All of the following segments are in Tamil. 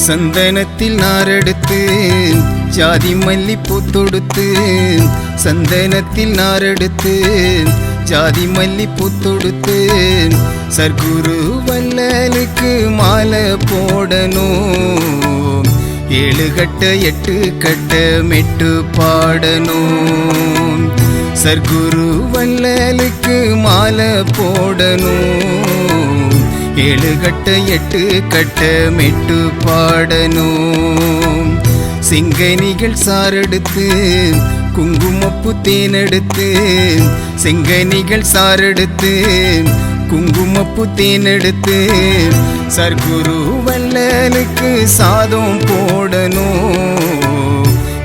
சந்தனத்தில் நாரெடுத்து ஜாதி மல்லிப்பூ தொடுத்து சந்தனத்தில் நாரெடுத்து ஜாதி மல்லிப்பூ தொடுத்து சர்க்குரு வள்ளலுக்கு மாலை போடணும் 7 கட்ட 8 கட்ட மெட்டு பாடணும் சர்க்குரு வள்ளலுக்கு மாலை போடணும் 7 கட்ட 8 கட்ட மெட்டு பாடணும் செங்கனிகள் சாரெடுத்து குங்குமப்பூ தேனெடுத்து செங்கனிகள் சாரெடுத்து குங்குமப்பூ தேனெடுத்து சர்க்குரு வள்ளலுக்கு சாதம் போடணும்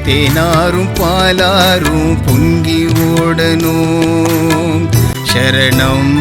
தேனாரும் பாலாரும் பொங்கி ஓடணும் சரணம்